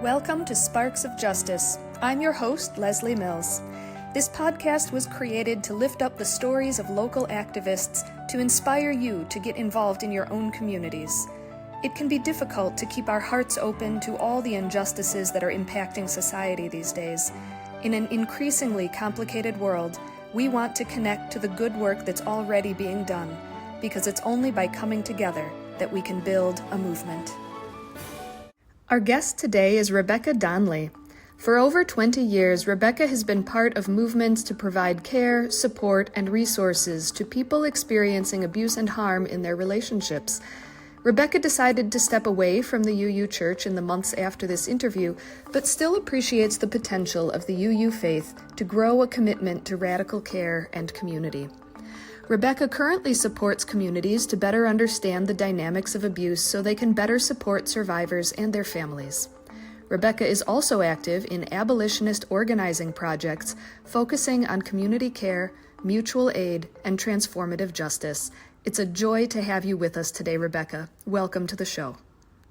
Welcome to Sparks of Justice. I'm your host, Leslie Mills. This podcast was created to lift up the stories of local activists to inspire you to get involved in your own communities. It can be difficult to keep our hearts open to all the injustices that are impacting society these days. In an increasingly complicated world, we want to connect to the good work that's already being done, because it's only by coming together that we can build a movement. Our guest today is Rebecca Donley. For over 20 years, Rebecca has been part of movements to provide care, support, and resources to people experiencing abuse and harm in their relationships. Rebecca decided to step away from the UU Church in the months after this interview, but still appreciates the potential of the UU faith to grow a commitment to radical care and community. Rebecca currently supports communities to better understand the dynamics of abuse so they can better support survivors and their families. Rebecca is also active in abolitionist organizing projects focusing on community care, mutual aid, and transformative justice. It's a joy to have you with us today, Rebecca. Welcome to the show.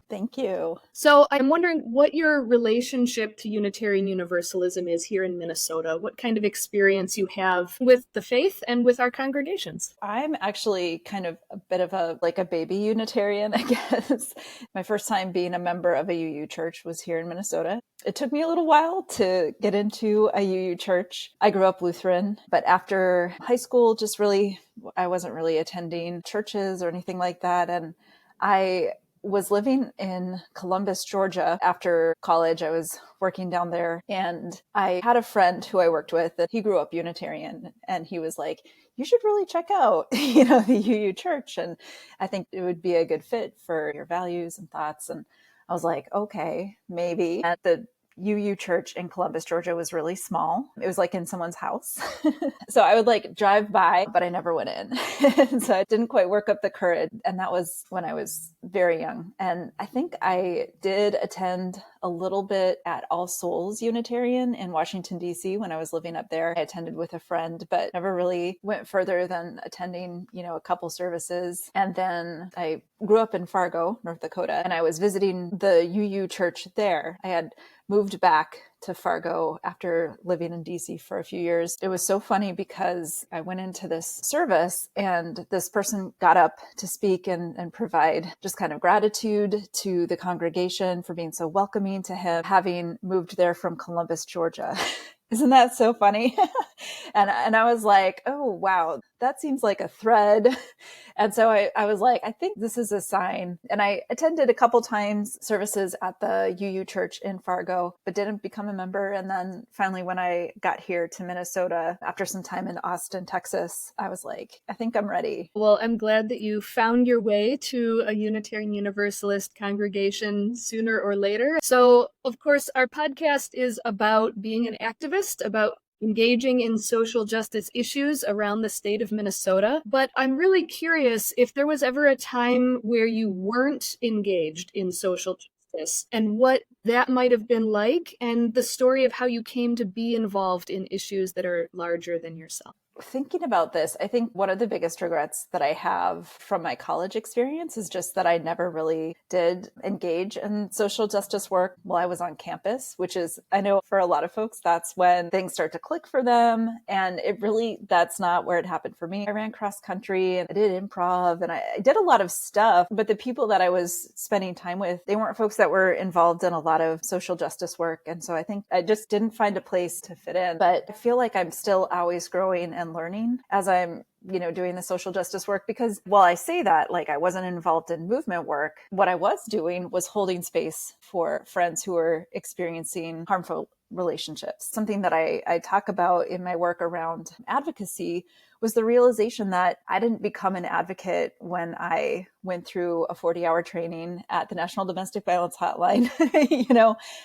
Thank you. So I'm wondering what your relationship to Unitarian Universalism is here in Minnesota. What kind of experience you have with the faith and with our congregations? I'm actually kind of a bit of a baby Unitarian, I guess. My first time being a member of a UU church was here in Minnesota. It took me a little while to get into a UU church. I grew up Lutheran, but after high school, I wasn't really attending churches or anything like that. And I was living in Columbus, Georgia. After college, I was working down there, and I had a friend who I worked with that he grew up Unitarian, and he was like, you should really check out, the UU church. And I think it would be a good fit for your values and thoughts. And I was like, okay, maybe. And the UU church in Columbus, Georgia was really small. It was like in someone's house. So I would drive by, but I never went in. So I didn't quite work up the courage. And that was when I was very young. And I think I did attend a little bit at All Souls Unitarian in Washington, D.C. when I was living up there. I attended with a friend, but never really went further than attending, a couple services. And then I grew up in Fargo, North Dakota, and I was visiting the UU church there. I had moved back to Fargo after living in DC for a few years. It was so funny because I went into this service and this person got up to speak and provide just kind of gratitude to the congregation for being so welcoming to him, having moved there from Columbus, Georgia. Isn't that so funny? And I was like, oh, wow, that seems like a thread. And so I was like, I think this is a sign. And I attended a couple times services at the UU church in Fargo, but didn't become a member. And then finally, when I got here to Minnesota, after some time in Austin, Texas, I was like, I think I'm ready. Well, I'm glad that you found your way to a Unitarian Universalist congregation sooner or later. So, of course, our podcast is about being an activist, about engaging in social justice issues around the state of Minnesota. But I'm really curious if there was ever a time where you weren't engaged in social justice and what that might have been like, and the story of how you came to be involved in issues that are larger than yourself. Thinking about this, I think one of the biggest regrets that I have from my college experience is just that I never really did engage in social justice work while I was on campus, which is, I know for a lot of folks, that's when things start to click for them. And that's not where it happened for me. I ran cross country and I did improv and I did a lot of stuff, but the people that I was spending time with, they weren't folks that were involved in a lot of social justice work. And so I think I just didn't find a place to fit in, but I feel like I'm still always growing and learning as I'm, doing the social justice work, because while I say that, like I wasn't involved in movement work, what I was doing was holding space for friends who were experiencing harmful relationships. Something that I talk about in my work around advocacy was the realization that I didn't become an advocate when I went through a 40-hour training at the National Domestic Violence Hotline.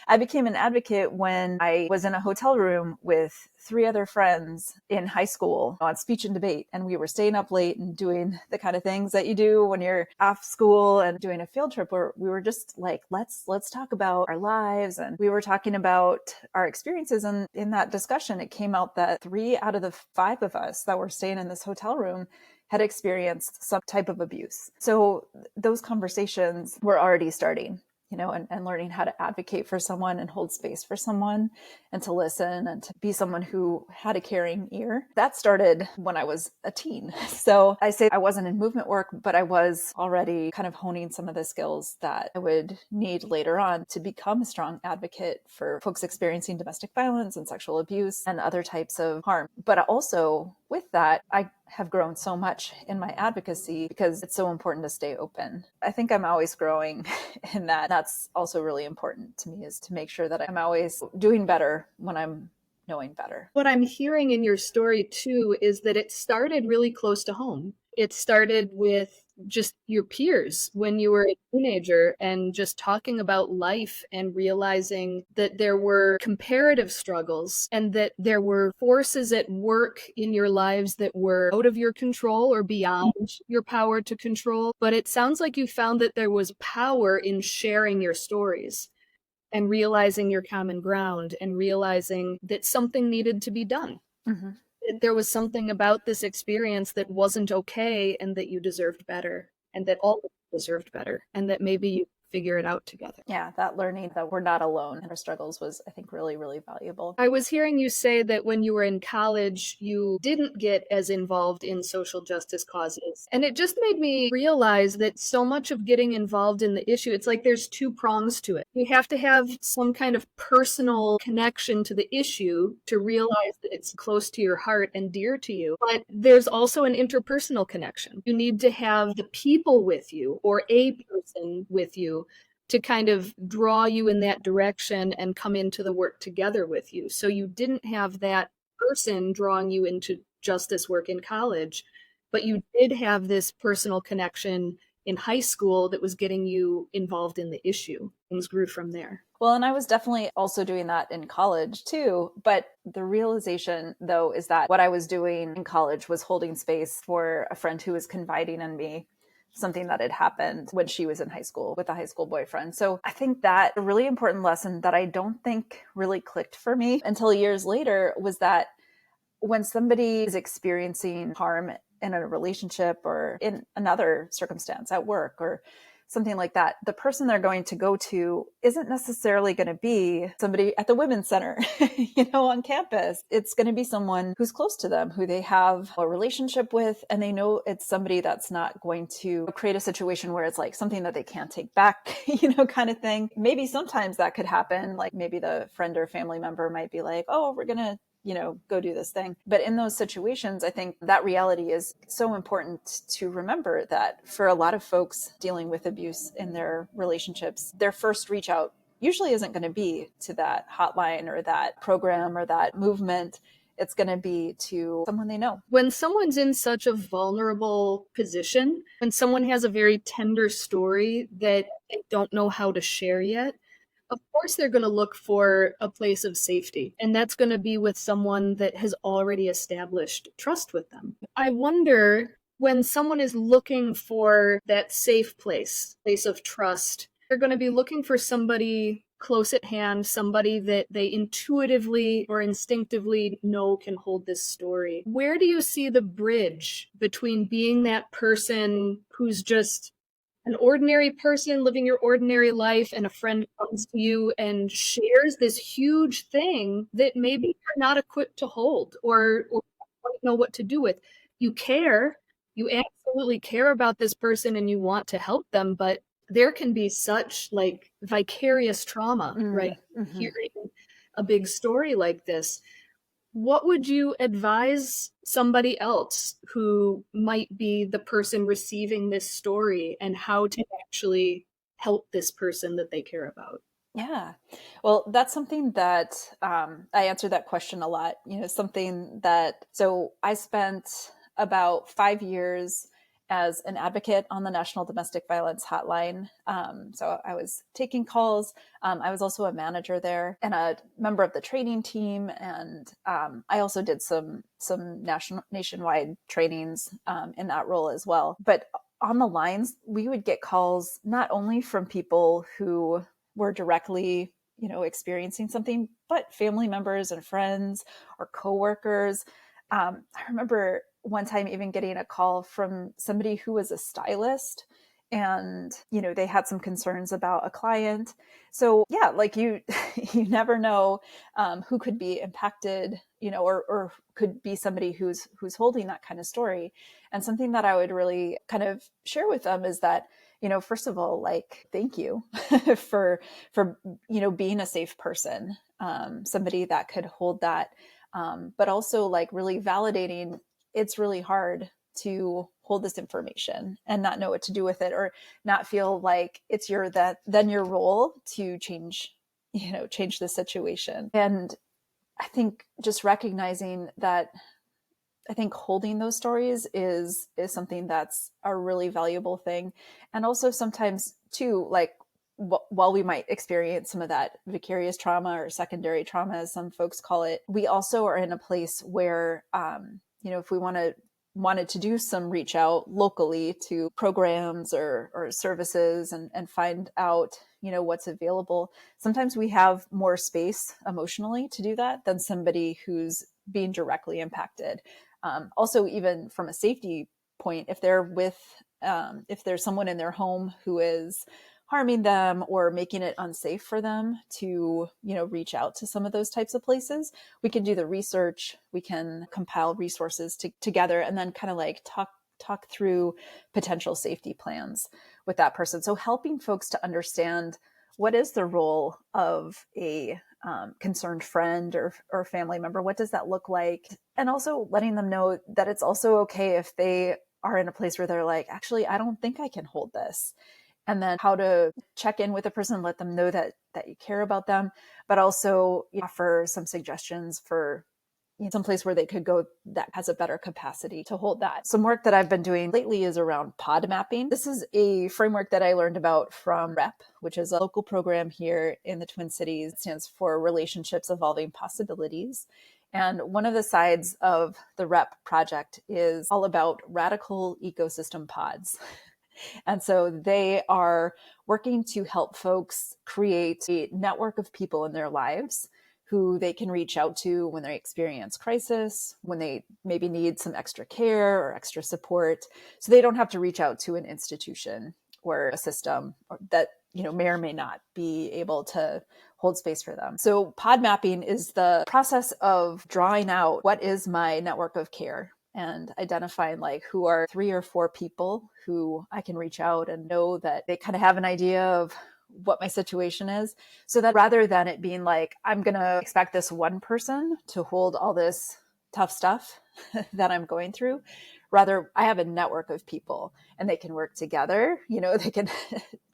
I became an advocate when I was in a hotel room with 3 other friends in high school on speech and debate. And we were staying up late and doing the kind of things that you do when you're off school and doing a field trip where we were just like, let's talk about our lives. And we were talking about our experiences. And in that discussion, it came out that 3 out of the 5 of us that were staying in this hotel room had experienced some type of abuse. So those conversations were already starting. and learning how to advocate for someone and hold space for someone and to listen and to be someone who had a caring ear. That started when I was a teen. So I say I wasn't in movement work, but I was already kind of honing some of the skills that I would need later on to become a strong advocate for folks experiencing domestic violence and sexual abuse and other types of harm. But also with that, I have grown so much in my advocacy because it's so important to stay open. I think I'm always growing in that. That's also really important to me, is to make sure that I'm always doing better when I'm knowing better. What I'm hearing in your story too is that it started really close to home. It started with just your peers when you were a teenager and just talking about life and realizing that there were comparative struggles and that there were forces at work in your lives that were out of your control or beyond your power to control. But it sounds like you found that there was power in sharing your stories and realizing your common ground and realizing that something needed to be done. Mm-hmm. There was something about this experience that wasn't okay and that you deserved better and that all deserved better and that maybe you figure it out together. Yeah, that learning that we're not alone in our struggles was, I think, really, really valuable. I was hearing you say that when you were in college, you didn't get as involved in social justice causes. And it just made me realize that so much of getting involved in the issue, it's like there's two prongs to it. You have to have some kind of personal connection to the issue to realize that it's close to your heart and dear to you. But there's also an interpersonal connection. You need to have the people with you or a person with you to kind of draw you in that direction and come into the work together with you. So you didn't have that person drawing you into justice work in college, but you did have this personal connection in high school that was getting you involved in the issue. Things grew from there. Well, and I was definitely also doing that in college too. But the realization, though, is that what I was doing in college was holding space for a friend who was confiding in me something that had happened when she was in high school with a high school boyfriend. So I think that a really important lesson that I don't think really clicked for me until years later was that when somebody is experiencing harm in a relationship or in another circumstance at work or something like that, the person they're going to go to isn't necessarily going to be somebody at the women's center, on campus. It's going to be someone who's close to them, who they have a relationship with, and they know it's somebody that's not going to create a situation where it's like something that they can't take back, kind of thing. Maybe sometimes that could happen. Like maybe the friend or family member might be like, oh, we're going to go do this thing. But in those situations, I think that reality is so important to remember that for a lot of folks dealing with abuse in their relationships, their first reach out usually isn't going to be to that hotline or that program or that movement. It's going to be to someone they know. When someone's in such a vulnerable position, when someone has a very tender story that they don't know how to share yet, of course they're going to look for a place of safety. And that's going to be with someone that has already established trust with them. I wonder, when someone is looking for that safe place of trust, they're going to be looking for somebody close at hand, somebody that they intuitively or instinctively know can hold this story. Where do you see the bridge between being that person who's just an ordinary person living your ordinary life, and a friend comes to you and shares this huge thing that maybe you're not equipped to hold or don't know what to do with? You care, you absolutely care about this person and you want to help them, but there can be such like vicarious trauma, right? Mm-hmm. Hearing a big story like this. What would you advise somebody else who might be the person receiving this story and how to actually help this person that they care about? Yeah. Well, that's something that I answer that question a lot. So I spent about 5 years as an advocate on the National Domestic Violence Hotline. So I was taking calls. I was also a manager there and a member of the training team. And I also did some nationwide trainings in that role as well. But on the lines, we would get calls not only from people who were directly, experiencing something, but family members and friends or coworkers. I remember one time even getting a call from somebody who was a stylist and, they had some concerns about a client. So yeah, like you never know who could be impacted, or could be somebody who's holding that kind of story. And something that I would really kind of share with them is that, first of all, like, thank you for, being a safe person, somebody that could hold that. But also like really validating, it's really hard to hold this information and not know what to do with it, or not feel like it's your role to change the situation. And I think just recognizing that, I think holding those stories is something that's a really valuable thing. And also sometimes too, like, while we might experience some of that vicarious trauma or secondary trauma, as some folks call it, we also are in a place where, if we wanted to do some reach out locally to programs or services and find out, what's available. Sometimes we have more space emotionally to do that than somebody who's being directly impacted. Also, even from a safety point, if there's someone in their home who is harming them or making it unsafe for them to, reach out to some of those types of places, we can do the research, we can compile resources together, and then kind of like talk through potential safety plans with that person. So helping folks to understand what is the role of a concerned friend or family member, what does that look like? And also letting them know that it's also okay if they are in a place where they're like, actually, I don't think I can hold this. And then how to check in with the person, let them know that you care about them, but also offer some suggestions for some place where they could go that has a better capacity to hold that. Some work that I've been doing lately is around pod mapping. This is a framework that I learned about from REP, which is a local program here in the Twin Cities. It stands for Relationships Evolving Possibilities. And one of the sides of the REP project is all about radical ecosystem pods. And so they are working to help folks create a network of people in their lives who they can reach out to when they experience crisis, when they maybe need some extra care or extra support. So they don't have to reach out to an institution or a system that may or may not be able to hold space for them. So pod mapping is the process of drawing out what is my network of care and identifying like who are 3 or 4 people who I can reach out and know that they kind of have an idea of what my situation is. So that rather than it being like, I'm going to expect this one person to hold all this tough stuff that I'm going through, rather I have a network of people and they can work together. They can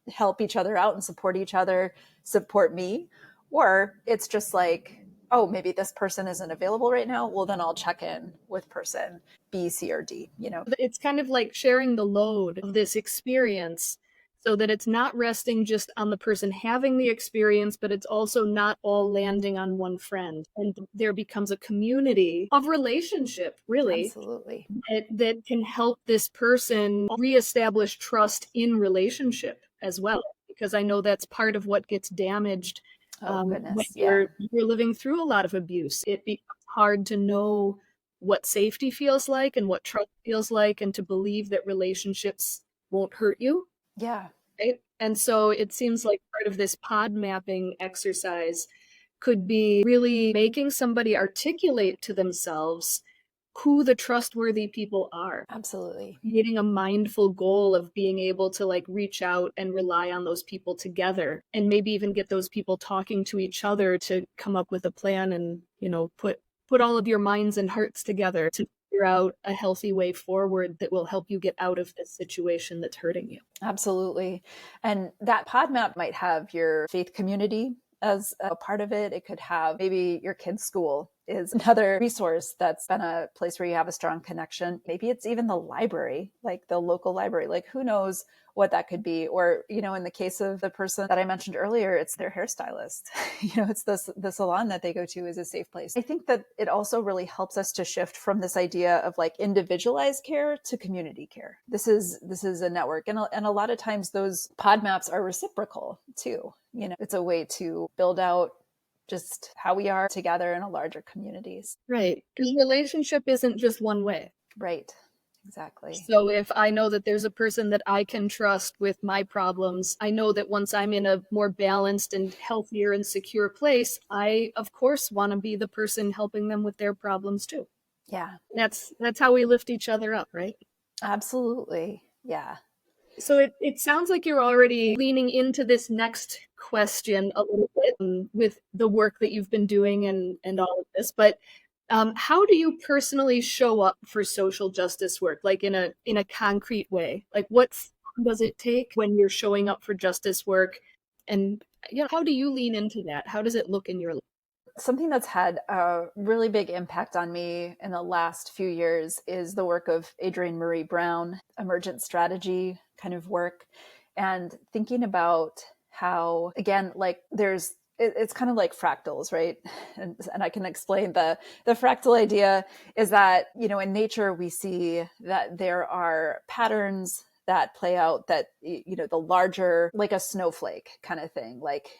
help each other out and support each other, support me. Or it's just like, oh, maybe this person isn't available right now. Well, then I'll check in with person B, C, or D, It's kind of like sharing the load of this experience so that it's not resting just on the person having the experience, but it's also not all landing on one friend. And there becomes a community of relationship, really. Absolutely. That can help this person reestablish trust in relationship as well. Because I know that's part of what gets damaged when you're living through a lot of abuse. It becomes hard to know what safety feels like and what trust feels like, and to believe that relationships won't hurt you. Yeah. Right? And so it seems like part of this pod mapping exercise could be really making somebody articulate to themselves who the trustworthy people are. Absolutely. Creating a mindful goal of being able to like reach out and rely on those people together, and maybe even get those people talking to each other to come up with a plan and, put all of your minds and hearts together to figure out a healthy way forward that will help you get out of this situation that's hurting you. Absolutely. And that pod map might have your faith community as a part of it. It could have maybe your kid's school is another resource that's been a place where you have a strong connection. Maybe it's even the library, like the local library, like who knows what that could be. Or, in the case of the person that I mentioned earlier, it's their hairstylist. It's the salon that they go to is a safe place. I think that it also really helps us to shift from this idea of like individualized care to community care. This is a network. And a lot of times those pod maps are reciprocal too. It's a way to build out just how we are together in a larger communities. Right. Because relationship isn't just one way. Right. Exactly. So if I know that there's a person that I can trust with my problems, I know that once I'm in a more balanced and healthier and secure place, I, of course, want to be the person helping them with their problems too. Yeah, That's how we lift each other up, right? absolutely. Yeah. So it sounds like you're already leaning into this next question a little bit with the work that you've been doing and all of this. But how do you personally show up for social justice work, like in a concrete way? Like what form does it take when you're showing up for justice work? And how do you lean into that? How does it look in your life? Something that's had a really big impact on me in the last few years is the work of Adrienne Marie Brown, Emergent Strategy kind of work, and thinking about how, again, like it's kind of like fractals, right? And I can explain the fractal idea is that, in nature, we see that there are patterns that play out that, the larger, like a snowflake kind of thing, like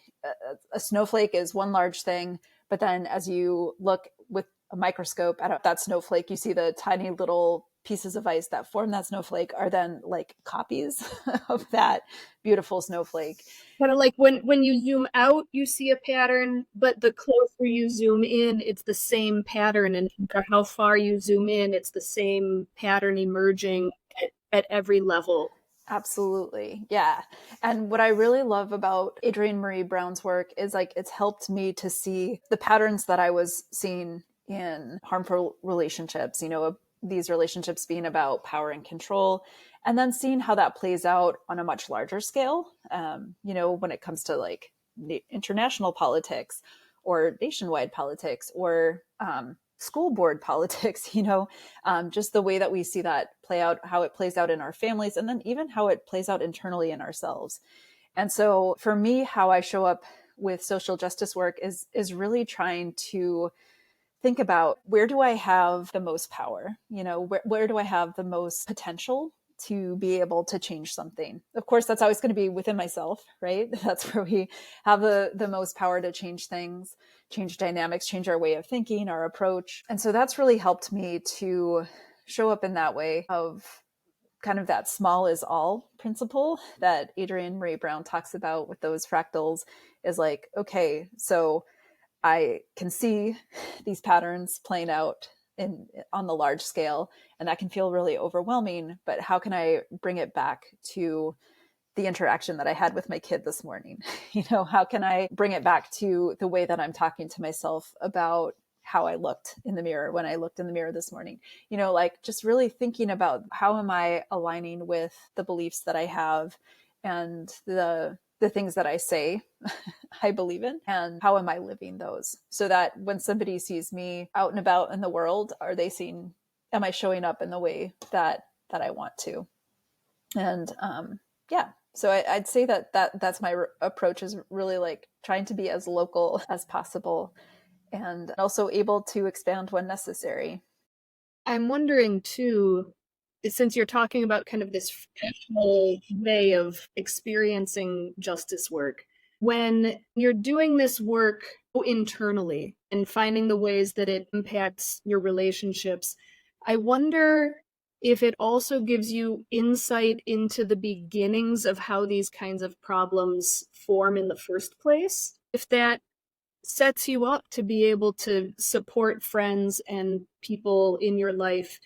a snowflake is one large thing. But then as you look with a microscope at that snowflake, you see the tiny little pieces of ice that form that snowflake are then like copies of that beautiful snowflake. Kind of like when you zoom out, you see a pattern, but the closer you zoom in, it's the same pattern. And no matter how far you zoom in, it's the same pattern emerging at every level. Absolutely. Yeah. And what I really love about Adrienne Marie Brown's work is like it's helped me to see the patterns that I was seeing in harmful relationships, these relationships being about power and control, and then seeing how that plays out on a much larger scale, when it comes to like international politics or nationwide politics or school board politics, just the way that we see that play out, how it plays out in our families, and then even how it plays out internally in ourselves. And so for me, how I show up with social justice work is really trying to think about where do I have the most power? Where do I have the most potential to be able to change something? Of course, that's always going to be within myself, right? That's where we have the most power to change things, change dynamics, change our way of thinking, our approach. And so that's really helped me to show up in that way of kind of that small is all principle that Adrienne Marie Brown talks about with those fractals is like, okay, so I can see these patterns playing out on the large scale, and that can feel really overwhelming. But how can I bring it back to the interaction that I had with my kid this morning? How can I bring it back to the way that I'm talking to myself about how I looked in the mirror when I looked in the mirror this morning? Like just really thinking about how am I aligning with the beliefs that I have and the things that I say I believe in, and how am I living those, so that when somebody sees me out and about in the world, am I showing up in the way that I want to? And yeah, so I'd say that's my approach, is really like trying to be as local as possible and also able to expand when necessary. I'm wondering too, since you're talking about kind of this professional way of experiencing justice work, when you're doing this work internally and finding the ways that it impacts your relationships, I wonder if it also gives you insight into the beginnings of how these kinds of problems form in the first place. If that sets you up to be able to support friends and people in your life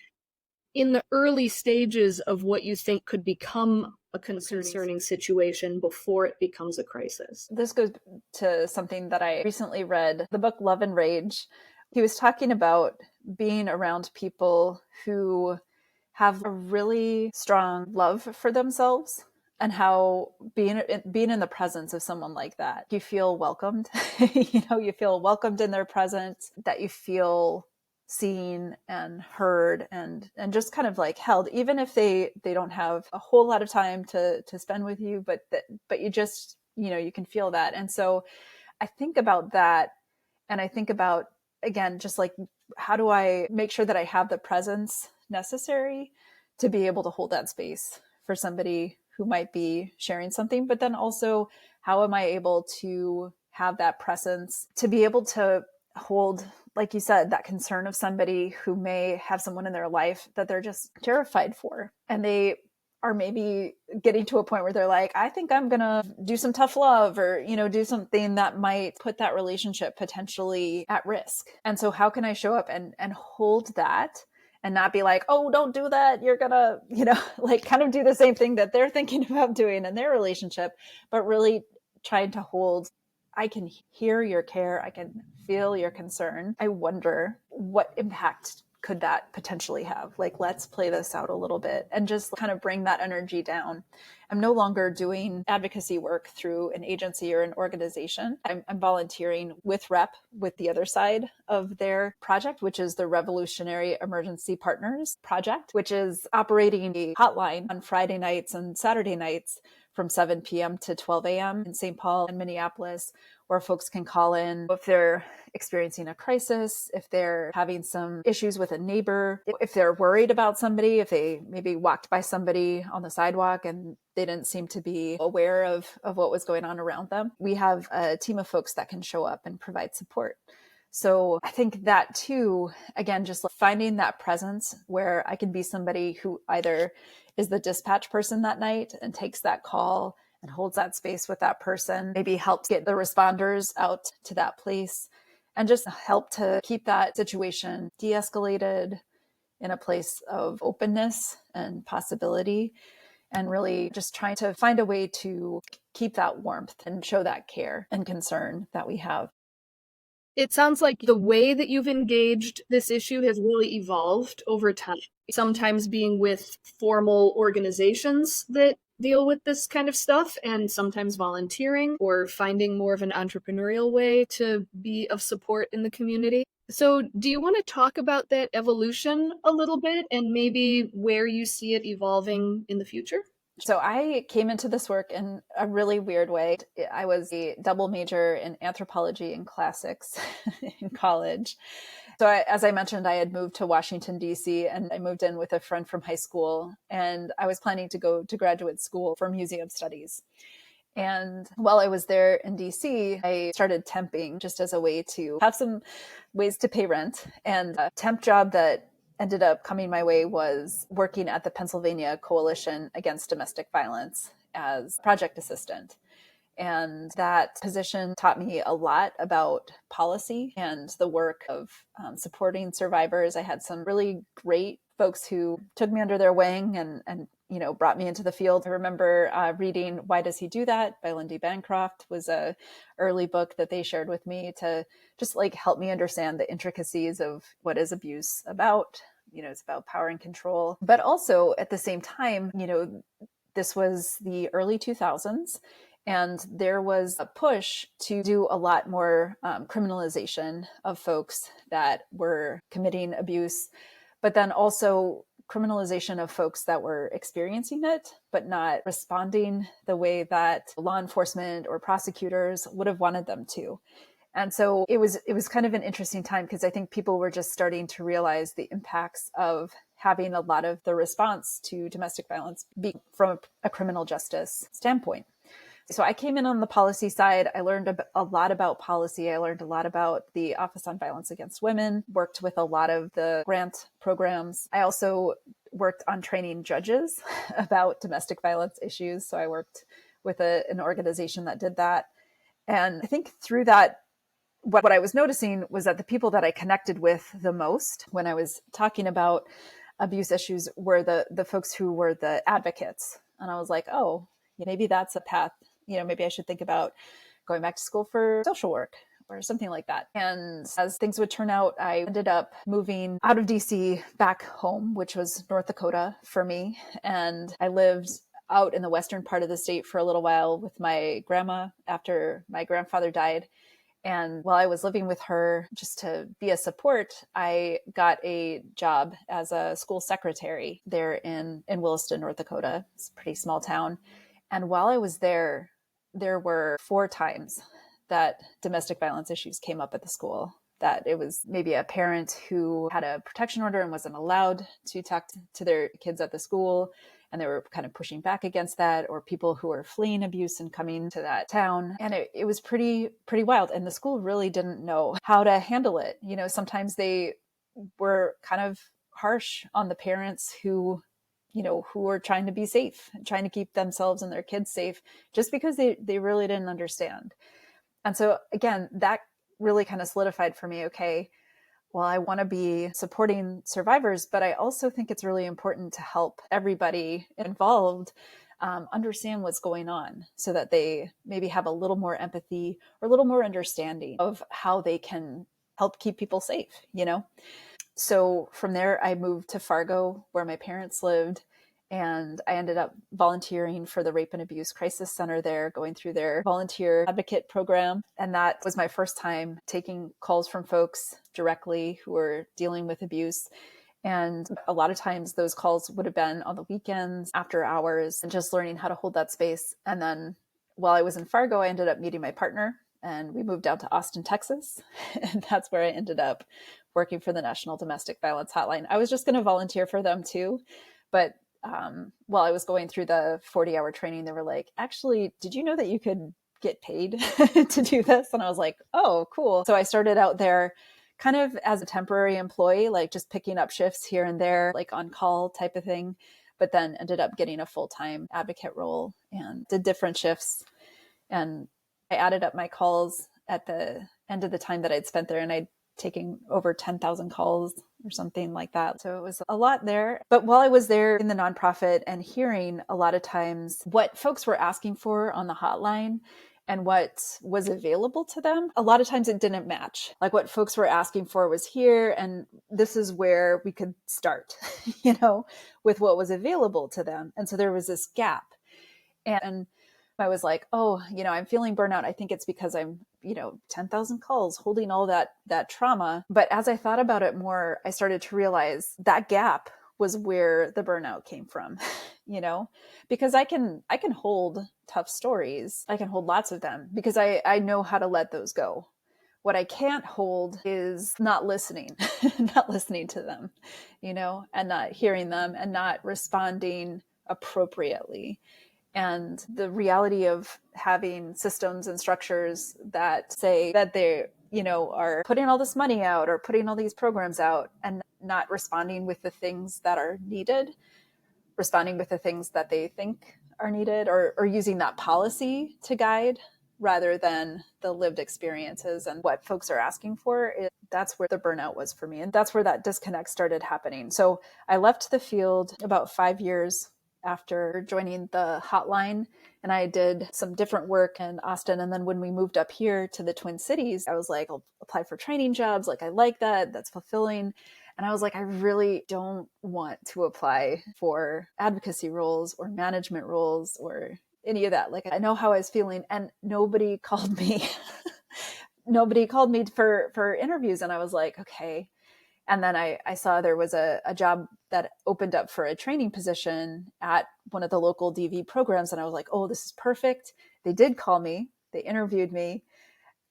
in the early stages of what you think could become a concerning situation before it becomes a crisis. This goes to something that I recently read, the book Love and Rage. He was talking about being around people who have a really strong love for themselves, and how being in the presence of someone like that, you feel welcomed. You feel welcomed in their presence, that you feel seen and heard and just kind of like held, even if they don't have a whole lot of time to spend with you, but you just, you can feel that. And so I think about that, and I think about, again, just like, how do I make sure that I have the presence necessary to be able to hold that space for somebody who might be sharing something, but then also how am I able to have that presence to be able to hold, like you said, that concern of somebody who may have someone in their life that they're just terrified for. And they are maybe getting to a point where they're like, I think I'm going to do some tough love or, do something that might put that relationship potentially at risk. And so how can I show up and hold that and not be like, oh, don't do that. You're going to, like kind of do the same thing that they're thinking about doing in their relationship, but really trying to hold, I can hear your care. I can feel your concern. I wonder what impact could that potentially have? Like, let's play this out a little bit and just kind of bring that energy down. I'm no longer doing advocacy work through an agency or an organization. I'm volunteering with REP, with the other side of their project, which is the Revolutionary Emergency Partners Project, which is operating a hotline on Friday nights and Saturday nights from 7 p.m. to 12 a.m. in St. Paul and Minneapolis, where folks can call in if they're experiencing a crisis, if they're having some issues with a neighbor, if they're worried about somebody, if they maybe walked by somebody on the sidewalk and they didn't seem to be aware of what was going on around them. We have a team of folks that can show up and provide support. So I think that too, again, just finding that presence where I can be somebody who either is the dispatch person that night and takes that call and holds that space with that person, maybe helps get the responders out to that place and just help to keep that situation de-escalated in a place of openness and possibility, and really just trying to find a way to keep that warmth and show that care and concern that we have. It sounds like the way that you've engaged this issue has really evolved over time, sometimes being with formal organizations that deal with this kind of stuff, and sometimes volunteering or finding more of an entrepreneurial way to be of support in the community. So do you want to talk about that evolution a little bit and maybe where you see it evolving in the future? So I came into this work in a really weird way. I was a double major in anthropology and classics in college. So as I mentioned, I had moved to Washington, D.C., and I moved in with a friend from high school. And I was planning to go to graduate school for museum studies. And while I was there in DC, I started temping just as a way to have some ways to pay rent. And a temp job that ended up coming my way was working at the Pennsylvania Coalition Against Domestic Violence as project assistant. And that position taught me a lot about policy and the work of supporting survivors. I had some really great folks who took me under their wing and brought me into the field. I remember reading Why Does He Do That by Lindy Bancroft was a early book that they shared with me to just help me understand the intricacies of what is abuse about. It's about power and control. But also at the same time, this was the early 2000s. And there was a push to do a lot more criminalization of folks that were committing abuse, but then also criminalization of folks that were experiencing it, but not responding the way that law enforcement or prosecutors would have wanted them to. And so it was kind of an interesting time because I think people were just starting to realize the impacts of having a lot of the response to domestic violence be from a criminal justice standpoint. So I came in on the policy side. I learned a lot about policy. I learned a lot about the Office on Violence Against Women, worked with a lot of the grant programs. I also worked on training judges about domestic violence issues. So I worked with an organization that did that. And I think through that, what I was noticing was that the people that I connected with the most when I was talking about abuse issues were the folks who were the advocates. And I was like, oh, maybe that's a path. Maybe I should think about going back to school for social work or something like that. And as things would turn out, I ended up moving out of DC back home, which was North Dakota for me. And I lived out in the western part of the state for a little while with my grandma after my grandfather died. And while I was living with her, just to be a support, I got a job as a school secretary there in Williston, North Dakota. It's a pretty small town. And while I was there were 4 times that domestic violence issues came up at the school, that it was maybe a parent who had a protection order and wasn't allowed to talk to their kids at the school. and they were kind of pushing back against that, or people who were fleeing abuse and coming to that town. And it was pretty wild. And the school really didn't know how to handle it. Sometimes they were kind of harsh on the parents who were trying to be safe, trying to keep themselves and their kids safe, just because they really didn't understand. And so again, that really kind of solidified for me, okay, well, I want to be supporting survivors, but I also think it's really important to help everybody involved understand what's going on, so that they maybe have a little more empathy or a little more understanding of how they can help keep people safe, So from there, I moved to Fargo, where my parents lived, and I ended up volunteering for the Rape and Abuse Crisis Center there, going through their volunteer advocate program. And that was my first time taking calls from folks directly who were dealing with abuse. And a lot of times those calls would have been on the weekends, after hours, and just learning how to hold that space. And then while I was in Fargo, I ended up meeting my partner, and we moved down to Austin, Texas. And that's where I ended up working for the National Domestic Violence Hotline. I was just going to volunteer for them too. But while I was going through the 40-hour training, they were like, actually, did you know that you could get paid to do this? And I was like, oh, cool. So I started out there kind of as a temporary employee, like just picking up shifts here and there, like on call type of thing, but then ended up getting a full-time advocate role and did different shifts. And I added up my calls at the end of the time that I'd spent there, and I'd taken over 10,000 calls or something like that. So it was a lot there. But while I was there in the nonprofit and hearing a lot of times what folks were asking for on the hotline and what was available to them, a lot of times it didn't match. Like what folks were asking for was here, and this is where we could start, with what was available to them. And so there was this gap. And I was like, oh, I'm feeling burnout. I think it's because I'm, 10,000 calls holding all that trauma. But as I thought about it more, I started to realize that gap was where the burnout came from, because I can hold tough stories. I can hold lots of them because I know how to let those go. What I can't hold is not listening, not listening to them, and not hearing them and not responding appropriately. And the reality of having systems and structures that say that they, are putting all this money out or putting all these programs out and not responding with the things that are needed, responding with the things that they think are needed, or using that policy to guide rather than the lived experiences and what folks are asking for. That's where the burnout was for me. And that's where that disconnect started happening. So I left the field about 5 years after joining the hotline, and I did some different work in Austin. And then when we moved up here to the Twin Cities, I was like, I'll apply for training jobs. Like, I like that. That's fulfilling. And I was like, I really don't want to apply for advocacy roles or management roles or any of that. Like, I know how I was feeling, and nobody called me. Nobody called me for interviews. And I was like, okay. And then I saw there was a job that opened up for a training position at one of the local DV programs. And I was like, oh, this is perfect. They did call me. They interviewed me.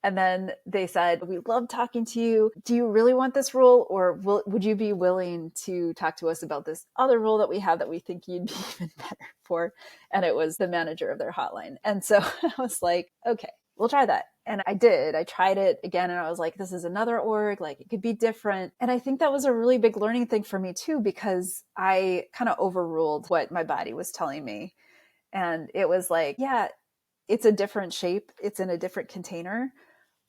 And then they said, we love talking to you. Do you really want this role? Or would you be willing to talk to us about this other role that we have that we think you'd be even better for? And it was the manager of their hotline. And so I was like, okay, we'll try that. And I did. I tried it again. And I was like, this is another org. Like, it could be different. And I think that was a really big learning thing for me too, because I kind of overruled what my body was telling me. And it was like, yeah, it's a different shape. It's in a different container.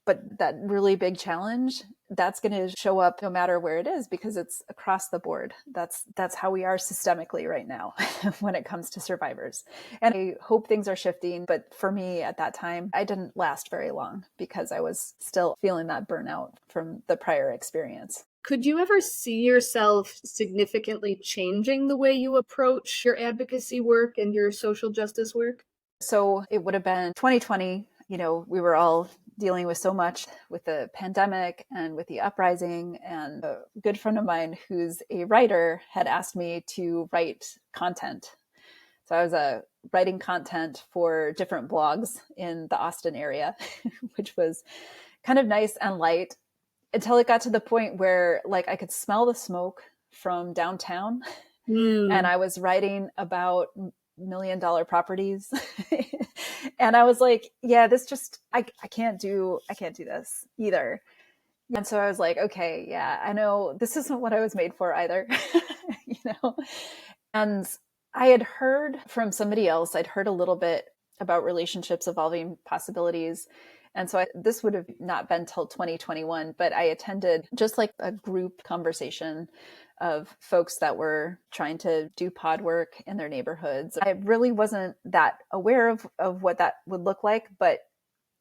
But that really big challenge, that's going to show up no matter where it is, because it's across the board. That's how we are systemically right now when it comes to survivors. And I hope things are shifting. But for me at that time, I didn't last very long because I was still feeling that burnout from the prior experience. Could you ever see yourself significantly changing the way you approach your advocacy work and your social justice work? So it would have been 2020. We were all dealing with so much with the pandemic and with the uprising. And a good friend of mine who's a writer had asked me to write content. So I was writing content for different blogs in the Austin area, which was kind of nice and light, until it got to the point where like I could smell the smoke from downtown. And I was writing about $1 million properties. And I was like, yeah, this just, I can't do this either. And so I was like, okay, yeah, I know this isn't what I was made for either, you know? And I had heard from somebody else, I'd heard a little bit about relationships evolving possibilities. And so this would have not been till 2021, but I attended just like a group conversation of folks that were trying to do pod work in their neighborhoods. I really wasn't that aware of what that would look like, but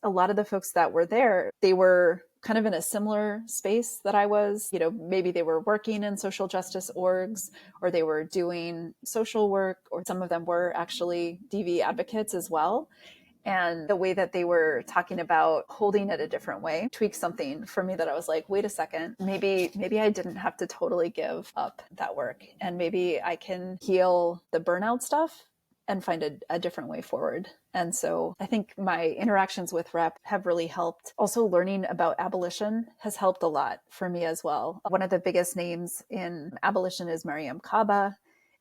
a lot of the folks that were there, they were kind of in a similar space that I was. You know, maybe they were working in social justice orgs, or they were doing social work, or some of them were actually DV advocates as well. And the way that they were talking about holding it a different way tweaked something for me that I was like, wait a second, maybe I didn't have to totally give up that work. And maybe I can heal the burnout stuff and find a different way forward. And so I think my interactions with REP have really helped. Also, learning about abolition has helped a lot for me as well. One of the biggest names in abolition is Mariame Kaba.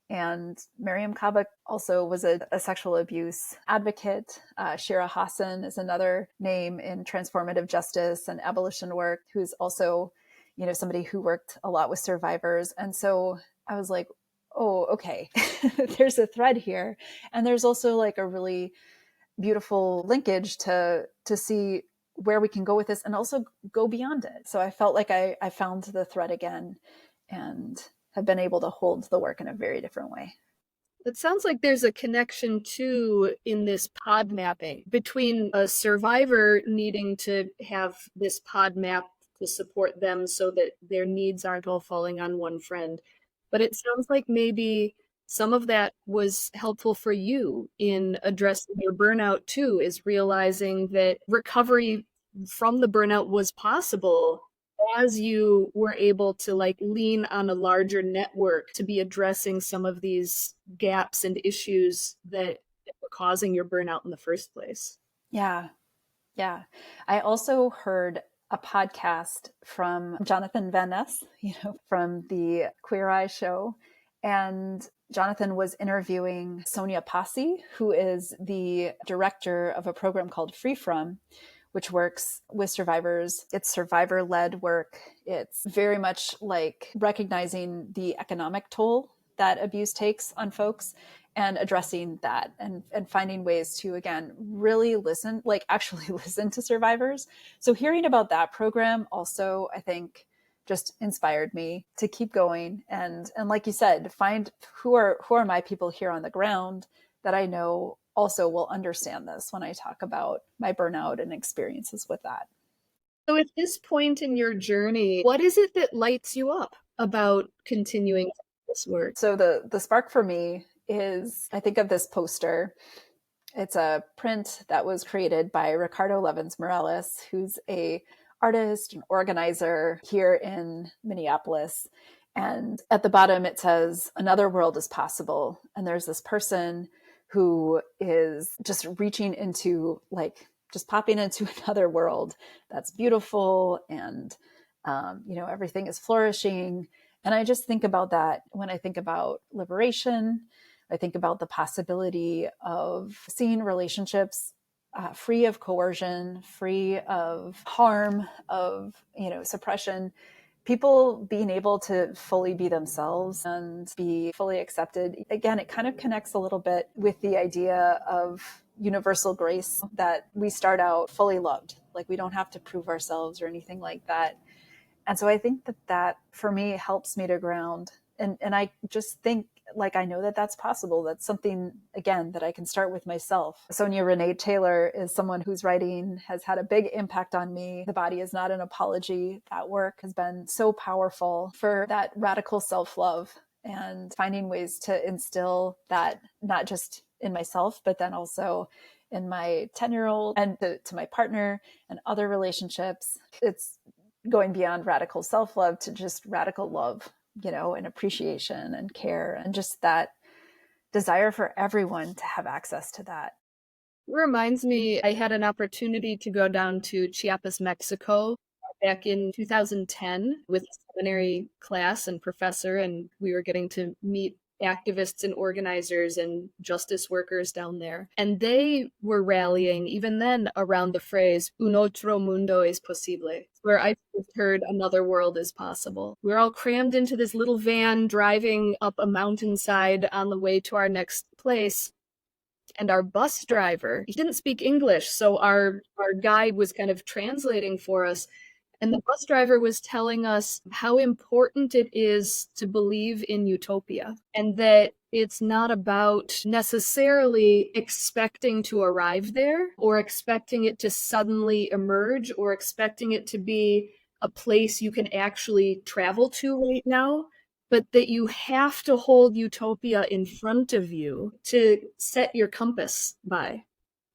And Mariame Kaba also was a sexual abuse advocate. Shira Hassan is another name in transformative justice and abolition work, who's also, you know, somebody who worked a lot with survivors. And so I was like, oh, okay, there's a thread here. And there's also like a really beautiful linkage to see where we can go with this and also go beyond it. So I felt like I found the thread again and have been able to hold the work in a very different way. It sounds like there's a connection too in this pod mapping between a survivor needing to have this pod map to support them so that their needs aren't all falling on one friend. But it sounds like maybe some of that was helpful for you in addressing your burnout too, is realizing that recovery from the burnout was possible as you were able to like lean on a larger network to be addressing some of these gaps and issues that were causing your burnout in the first place. Yeah. Yeah. I also heard a podcast from Jonathan Van Ness, you know, from the Queer Eye show. And Jonathan was interviewing Sonia Passi, who is the director of a program called Free From, which works with survivors. It's survivor-led work. It's very much like recognizing the economic toll that abuse takes on folks and addressing that and finding ways to, again, really listen, like actually listen to survivors. So hearing about that program also, I think, just inspired me to keep going. And like you said, find who are my people here on the ground that I know also will understand this when I talk about my burnout and experiences with that. So at this point in your journey, what is it that lights you up about continuing this work? So the spark for me is, I think of this poster. It's a print that was created by Ricardo Levins Morales, who's a artist and organizer here in Minneapolis. And at the bottom, it says, "Another world is possible." And there's this person who is just reaching into, like, just popping into another world that's beautiful and, you know, everything is flourishing. And I just think about that when I think about liberation. I think about the possibility of seeing relationships free of coercion, free of harm, of, you know, suppression, people being able to fully be themselves and be fully accepted. Again, it kind of connects a little bit with the idea of universal grace, that we start out fully loved, like we don't have to prove ourselves or anything like that. And so I think that for me helps me to ground. And I just think, like, I know that that's possible. That's something, again, that I can start with myself. Sonia Renee Taylor is someone whose writing has had a big impact on me. The Body is Not an Apology. That work has been so powerful for that radical self-love and finding ways to instill that, not just in myself, but then also in my 10-year-old and to my partner and other relationships. It's going beyond radical self-love to just radical love, you know, and appreciation and care, and just that desire for everyone to have access to that. It reminds me, I had an opportunity to go down to Chiapas, Mexico back in 2010 with a seminary class and professor, and we were getting to meet activists and organizers and justice workers down there. And they were rallying even then around the phrase, un otro mundo es posible, where I first heard another world is possible. We're all crammed into this little van driving up a mountainside on the way to our next place. And our bus driver, he didn't speak English, so our guide was kind of translating for us. And the bus driver was telling us how important it is to believe in utopia, and that it's not about necessarily expecting to arrive there or expecting it to suddenly emerge or expecting it to be a place you can actually travel to right now, but that you have to hold utopia in front of you to set your compass by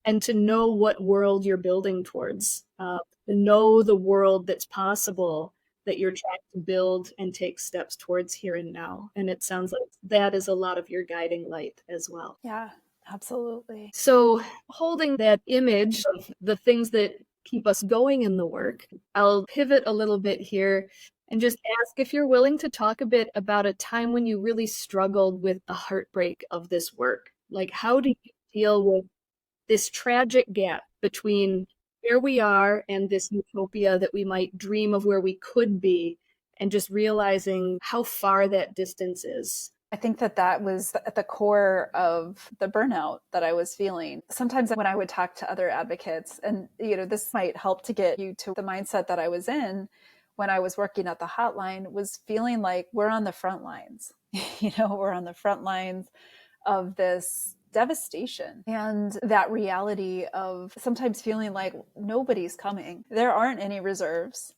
and to know what world you're building towards, know the world that's possible that you're trying to build and take steps towards here and now. And it sounds like that is a lot of your guiding light as well. Yeah, absolutely. So holding that image of the things that keep us going in the work, I'll pivot a little bit here and just ask if you're willing to talk a bit about a time when you really struggled with the heartbreak of this work. Like, how do you deal with this tragic gap between where we are and this utopia that we might dream of where we could be, and just realizing how far that distance is? I think that was at the core of the burnout that I was feeling. Sometimes when I would talk to other advocates, and this might help to get you to the mindset that I was in when I was working at the hotline, was feeling like we're on the front lines. We're on the front lines of this devastation, and that reality of sometimes feeling like nobody's coming. There aren't any reserves.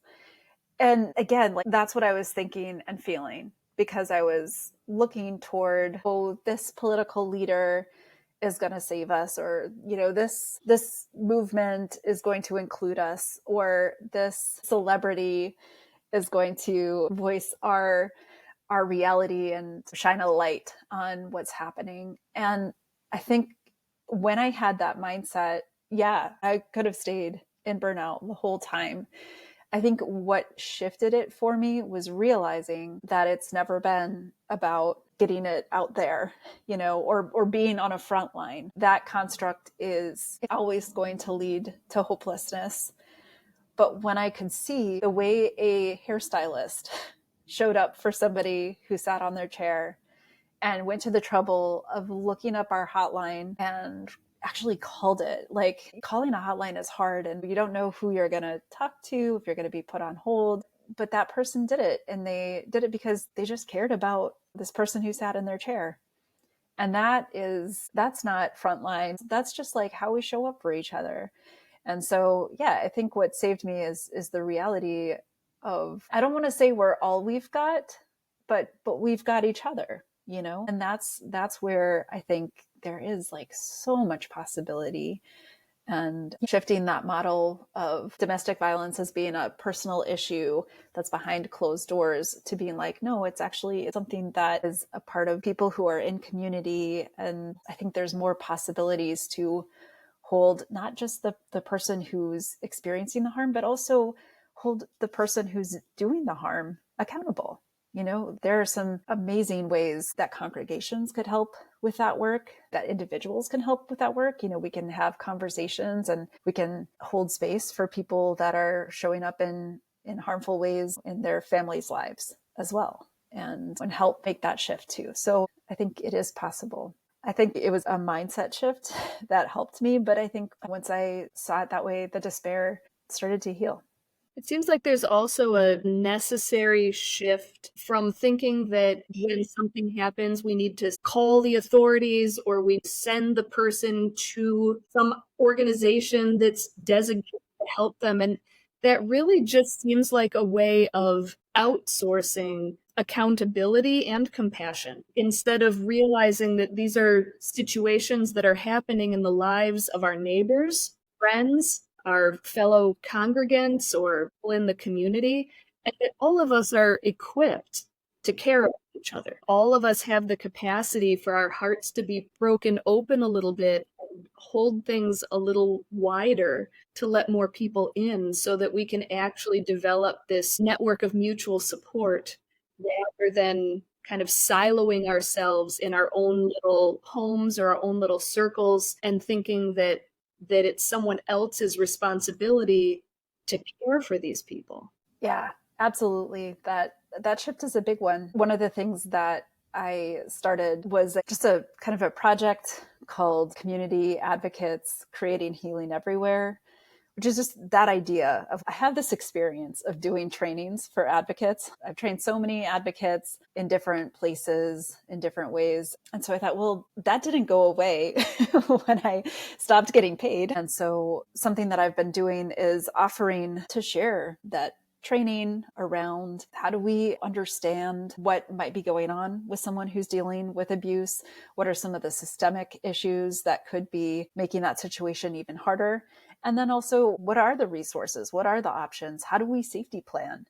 And again, like, that's what I was thinking and feeling, because I was looking toward, oh, this political leader is going to save us, or this movement is going to include us, or this celebrity is going to voice our reality and shine a light on what's happening. And I think when I had that mindset, I could have stayed in burnout the whole time. I think what shifted it for me was realizing that it's never been about getting it out there, or being on a front line. That construct is always going to lead to hopelessness. But when I could see the way a hairstylist showed up for somebody who sat on their chair and went to the trouble of looking up our hotline and actually called it. Like, calling a hotline is hard, and you don't know who you're going to talk to, if you're going to be put on hold. But that person did it, and they did it because they just cared about this person who sat in their chair. And that's not frontline. That's just like how we show up for each other. And so, I think what saved me is the reality of, I don't want to say we're all we've got, but we've got each other, and that's where I think there is like so much possibility. And shifting that model of domestic violence as being a personal issue that's behind closed doors to being like, no, it's actually something that is a part of people who are in community. And I think there's more possibilities to hold not just the person who's experiencing the harm, but also hold the person who's doing the harm accountable. There are some amazing ways that congregations could help with that work, that individuals can help with that work. We can have conversations, and we can hold space for people that are showing up in harmful ways in their families' lives as well, and help make that shift too. So I think it is possible. I think it was a mindset shift that helped me. But I think once I saw it that way, the despair started to heal. It seems like there's also a necessary shift from thinking that when something happens, we need to call the authorities or we send the person to some organization that's designated to help them. And that really just seems like a way of outsourcing accountability and compassion, instead of realizing that these are situations that are happening in the lives of our neighbors, friends, our fellow congregants, or people in the community, and that all of us are equipped to care about each other. All of us have the capacity for our hearts to be broken open a little bit and hold things a little wider to let more people in, so that we can actually develop this network of mutual support rather than kind of siloing ourselves in our own little homes or our own little circles and thinking that it's someone else's responsibility to care for these people. Yeah, absolutely. That shift is a big one. One of the things that I started was just a kind of a project called Community Advocates Creating Healing Everywhere, which is just that idea of I have this experience of doing trainings for advocates. I've trained so many advocates in different places, in different ways. And so I thought, well, that didn't go away when I stopped getting paid. And so something that I've been doing is offering to share that training around how do we understand what might be going on with someone who's dealing with abuse? What are some of the systemic issues that could be making that situation even harder? And then also, what are the resources? What are the options? How do we safety plan?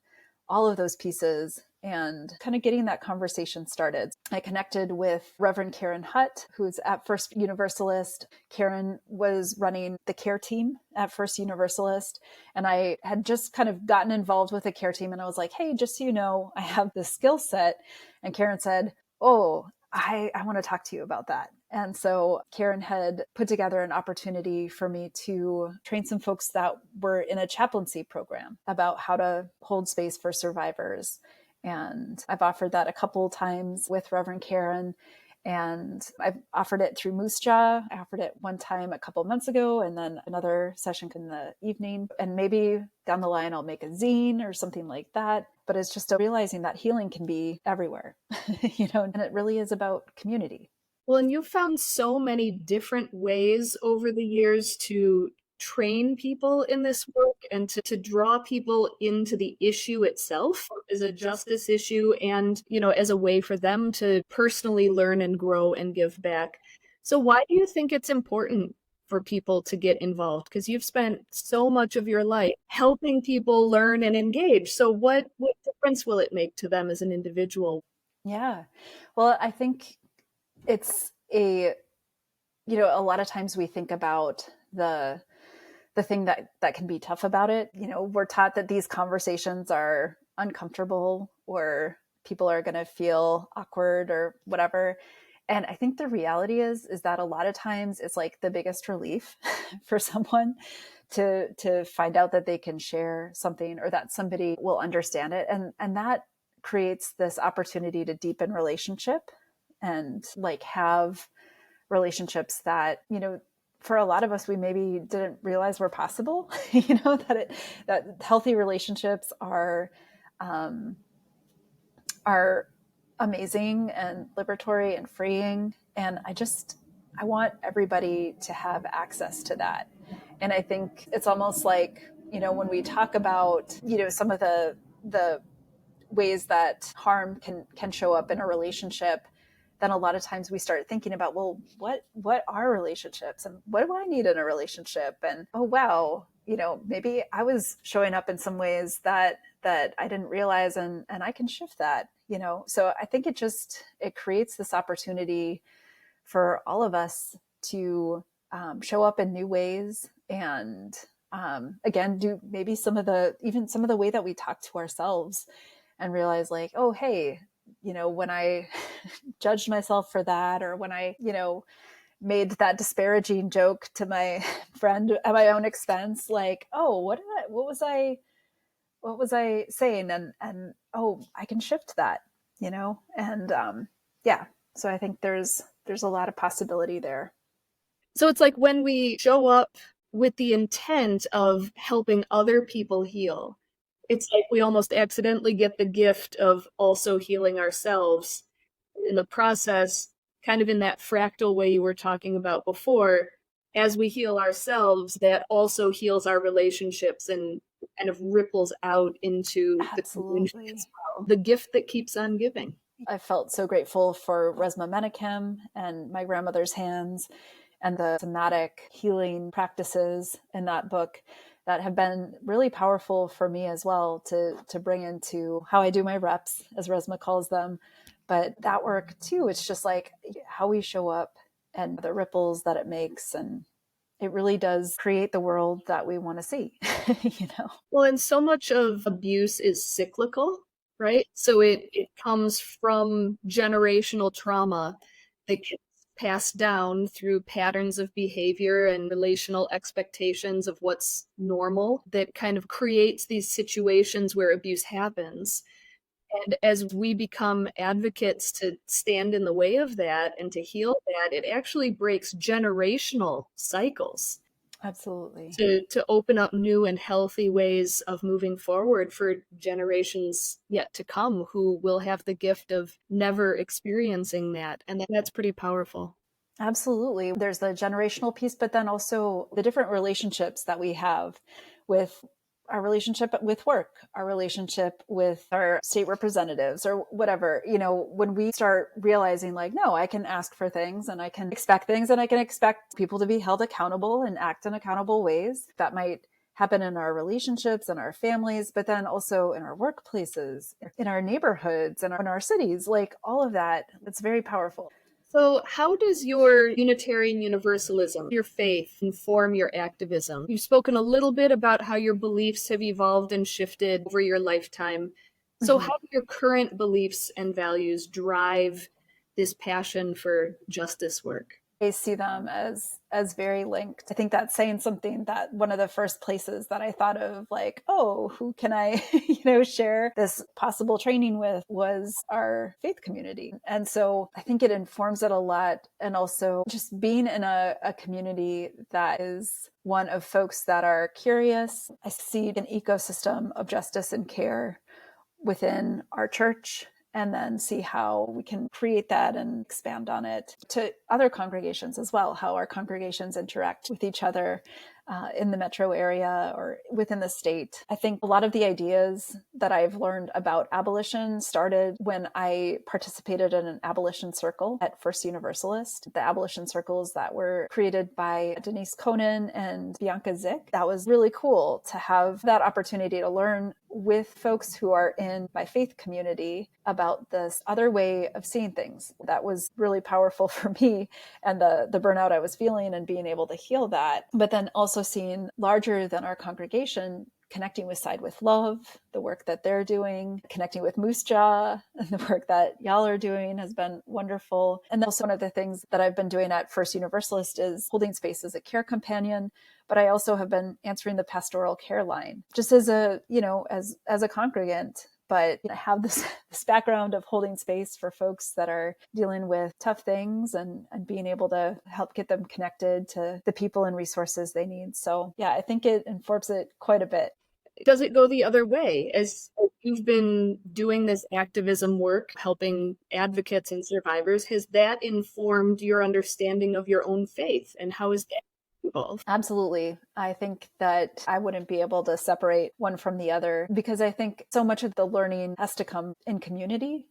All of those pieces and kind of getting that conversation started. I connected with Reverend Karen Hutt, who's at First Universalist. Karen was running the care team at First Universalist. And I had just kind of gotten involved with the care team. And I was like, hey, just so you know, I have this skill set. And Karen said, oh, I want to talk to you about that. And so Karen had put together an opportunity for me to train some folks that were in a chaplaincy program about how to hold space for survivors. And I've offered that a couple times with Reverend Karen. And I've offered it through Moose Jaw. I offered it one time a couple months ago and then another session in the evening. And maybe down the line, I'll make a zine or something like that. But it's just realizing that healing can be everywhere, and it really is about community. Well, and you've found so many different ways over the years to train people in this work and to draw people into the issue itself as a justice issue and, as a way for them to personally learn and grow and give back. So why do you think it's important for people to get involved? Because you've spent so much of your life helping people learn and engage. So what difference will it make to them as an individual? Yeah. Well, I think it's a lot of times we think about the thing that can be tough about it. We're taught that these conversations are uncomfortable or people are going to feel awkward or whatever. And I think the reality is that a lot of times it's like the biggest relief for someone to find out that they can share something or that somebody will understand it. And that creates this opportunity to deepen relationship and have relationships that, for a lot of us, we maybe didn't realize were possible, that healthy relationships are amazing and liberatory and freeing. And I want everybody to have access to that. And I think it's almost like, when we talk about, some of the ways that harm can show up in a relationship, then a lot of times we start thinking about, well, what are relationships and what do I need in a relationship? And, oh, wow, maybe I was showing up in some ways that I didn't realize and I can shift that, So I think it creates this opportunity for all of us to show up in new ways and again, do maybe some of the way that we talk to ourselves and realize oh, hey, when I judged myself for that, or when I, made that disparaging joke to my friend at my own expense, oh, what was I saying? And oh, I can shift that, and yeah. So I think there's a lot of possibility there. So it's like when we show up with the intent of helping other people heal, it's like we almost accidentally get the gift of also healing ourselves in the process, kind of in that fractal way you were talking about before. As we heal ourselves, that also heals our relationships and kind of ripples out into the community as well. The gift that keeps on giving. I felt so grateful for Resma Menachem and My Grandmother's Hands and the somatic healing practices in that book that have been really powerful for me as well to bring into how I do my reps, as Resma calls them. But that work too, it's just how we show up and the ripples that it makes. And it really does create the world that we want to see, Well, and so much of abuse is cyclical. right? So it comes from generational trauma that gets passed down through patterns of behavior and relational expectations of what's normal that kind of creates these situations where abuse happens. And as we become advocates to stand in the way of that and to heal that, it actually breaks generational cycles Absolutely. to open up new and healthy ways of moving forward for generations yet to come who will have the gift of never experiencing that. And that's pretty powerful. Absolutely. There's the generational piece, but then also the different relationships that we have with our relationship with work, our relationship with our state representatives or whatever. When we start realizing like, no, I can ask for things and I can expect things and I can expect people to be held accountable and act in accountable ways, that might happen in our relationships and our families, but then also in our workplaces, in our neighborhoods and in our cities, like all of that. It's very powerful. So, how does your Unitarian Universalism, your faith, inform your activism? You've spoken a little bit about how your beliefs have evolved and shifted over your lifetime. So, Mhm. how do your current beliefs and values drive this passion for justice work? I see them as very linked. I think that's saying something, that one of the first places that I thought of, like, oh, who can I, share this possible training with, was our faith community. And so I think it informs it a lot. And also just being in a community that is one of folks that are curious. I see an ecosystem of justice and care within our church, and then see how we can create that and expand on it to other congregations as well, how our congregations interact with each other in the metro area or within the state. I think a lot of the ideas that I've learned about abolition started when I participated in an abolition circle at First Universalist. The abolition circles that were created by Denise Conan and Bianca Zick. That was really cool to have that opportunity to learn with folks who are in my faith community about this other way of seeing things. That was really powerful for me, and the burnout I was feeling and being able to heal that. But then also seeing larger than our congregation, connecting with Side with Love, the work that they're doing, connecting with Moose Jaw, and the work that y'all are doing has been wonderful. And also one of the things that I've been doing at First Universalist is holding space as a care companion. But I also have been answering the pastoral care line just as a, as a congregant. But I have this background of holding space for folks that are dealing with tough things and being able to help get them connected to the people and resources they need. So yeah, I think it informs it quite a bit. Does it go the other way? As you've been doing this activism work, helping advocates and survivors, has that informed your understanding of your own faith? And how is that evolved? Absolutely. I think that I wouldn't be able to separate one from the other, because I think so much of the learning has to come in community.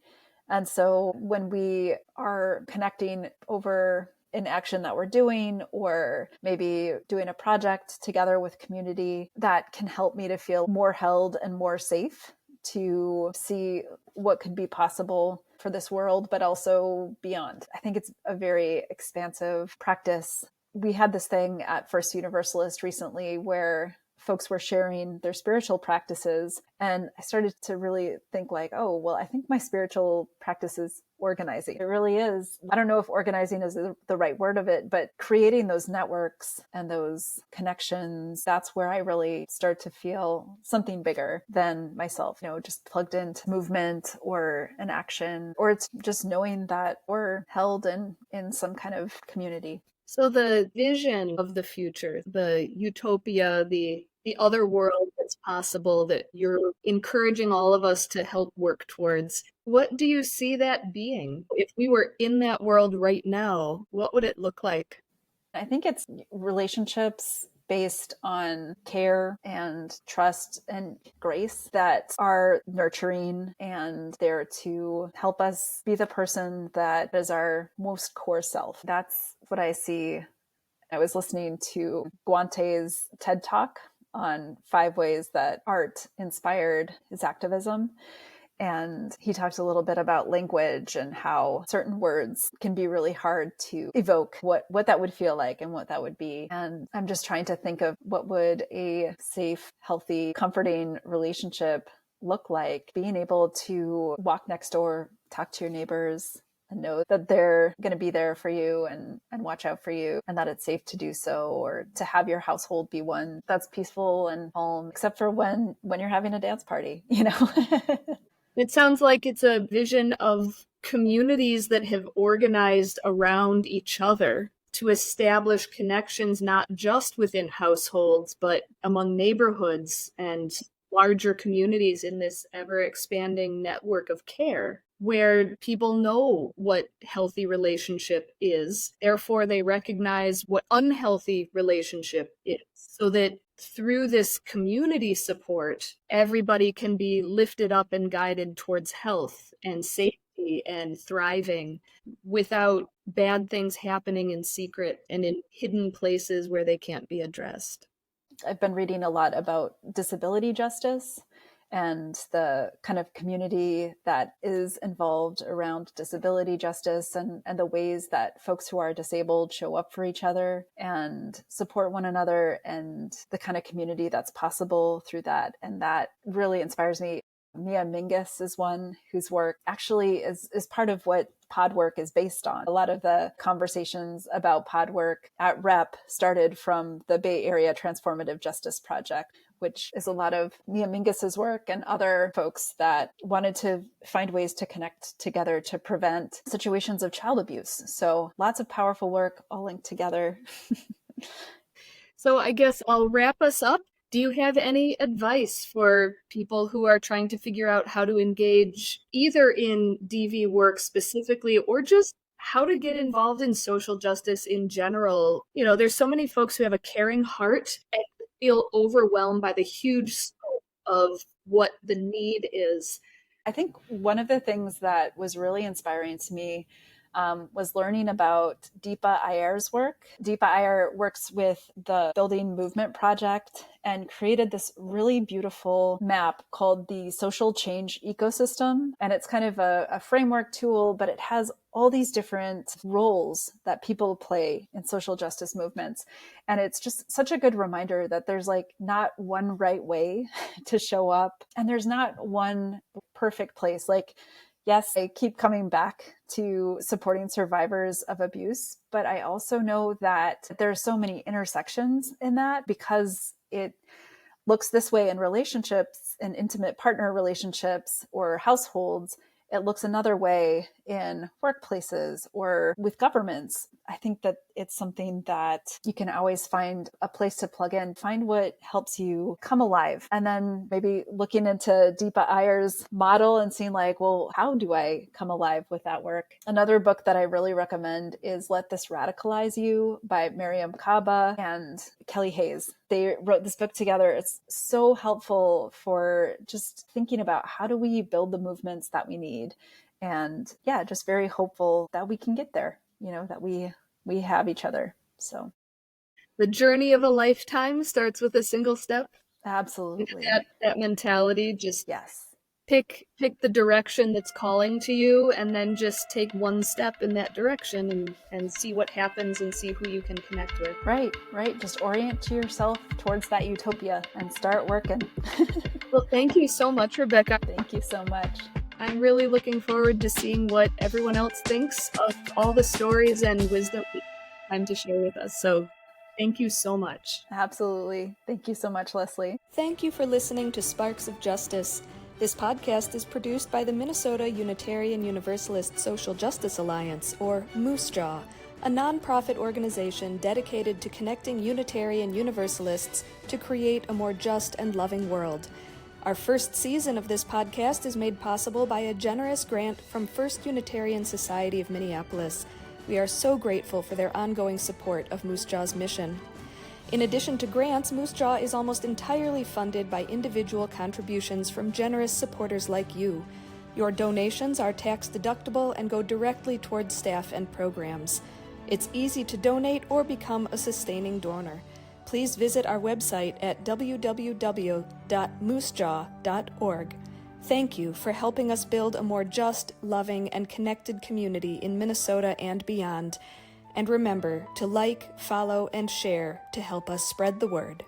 And so when we are connecting over an action that we're doing, or maybe doing a project together with community, that can help me to feel more held and more safe to see what could be possible for this world, but also beyond. I think it's a very expansive practice. We had this thing at First Universalist recently where folks were sharing their spiritual practices. And I started to really think like, oh, well, I think my spiritual practice is organizing. It really is. I don't know if organizing is the right word of it, but creating those networks and those connections, that's where I really start to feel something bigger than myself, just plugged into movement or an action, or it's just knowing that we're held in some kind of community. So the vision of the future, the utopia, the other world that's possible that you're encouraging all of us to help work towards, what do you see that being? If we were in that world right now, what would it look like? I think it's relationships based on care and trust and grace that are nurturing and there to help us be the person that is our most core self. That's what I see. I was listening to Guante's TED Talk on 5 ways that art inspired his activism. And he talked a little bit about language and how certain words can be really hard to evoke what that would feel like and what that would be. And I'm just trying to think of what would a safe, healthy, comforting relationship look like being able to walk next door, talk to your neighbors, and know that they're going to be there for you and watch out for you, and that it's safe to do so, or to have your household be one that's peaceful and calm, except for when you're having a dance party, It sounds like it's a vision of communities that have organized around each other to establish connections not just within households, but among neighborhoods and larger communities in this ever-expanding network of care, where people know what healthy relationship is. Therefore, they recognize what unhealthy relationship is, so that through this community support, everybody can be lifted up and guided towards health and safety and thriving without bad things happening in secret and in hidden places where they can't be addressed. I've been reading a lot about disability justice and the kind of community that is involved around disability justice, and the ways that folks who are disabled show up for each other and support one another, and the kind of community that's possible through that. And that really inspires me. Mia Mingus is one whose work actually is part of what pod work is based on. A lot of the conversations about pod work at REP started from the Bay Area Transformative Justice Project, which is a lot of Mia Mingus's work and other folks that wanted to find ways to connect together to prevent situations of child abuse. So lots of powerful work all linked together. So I guess I'll wrap us up. Do you have any advice for people who are trying to figure out how to engage either in DV work specifically, or just how to get involved in social justice in general? There's so many folks who have a caring heart and feel overwhelmed by the huge scope of what the need is. I think one of the things that was really inspiring to me was learning about Deepa Iyer's work. Deepa Iyer works with the Building Movement Project and created this really beautiful map called the Social Change Ecosystem. And it's kind of a framework tool, but it has all these different roles that people play in social justice movements. And it's just such a good reminder that there's not one right way to show up, and there's not one perfect place. Yes, I keep coming back to supporting survivors of abuse, but I also know that there are so many intersections in that, because it looks this way in relationships, in intimate partner relationships or households. It looks another way in workplaces or with governments. I think that it's something that you can always find a place to plug in, find what helps you come alive. And then maybe looking into Deepa Iyer's model and seeing how do I come alive with that work? Another book that I really recommend is Let This Radicalize You by Miriam Kaba and Kelly Hayes. They wrote this book together. It's so helpful for just thinking about how do we build the movements that we need. And just very hopeful that we can get there, that we have each other. So the journey of a lifetime starts with a single step. Absolutely. That mentality, just yes. Pick the direction that's calling to you, and then just take one step in that direction and see what happens and see who you can connect with. Right. Just orient yourself towards that utopia and start working. Well, thank you so much, Rebecca. Thank you so much. I'm really looking forward to seeing what everyone else thinks of all the stories and wisdom you have time to share with us. So thank you so much. Absolutely. Thank you so much, Leslie. Thank you for listening to Sparks of Justice. This podcast is produced by the Minnesota Unitarian Universalist Social Justice Alliance, or MooseJaw, a nonprofit organization dedicated to connecting Unitarian Universalists to create a more just and loving world. Our first season of this podcast is made possible by a generous grant from First Unitarian Society of Minneapolis. We are so grateful for their ongoing support of MooseJaw's mission. In addition to grants, MooseJaw is almost entirely funded by individual contributions from generous supporters like you. Your donations are tax-deductible and go directly towards staff and programs. It's easy to donate or become a sustaining donor. Please visit our website at www.moosejaw.org. Thank you for helping us build a more just, loving, and connected community in Minnesota and beyond. And remember to like, follow, and share to help us spread the word.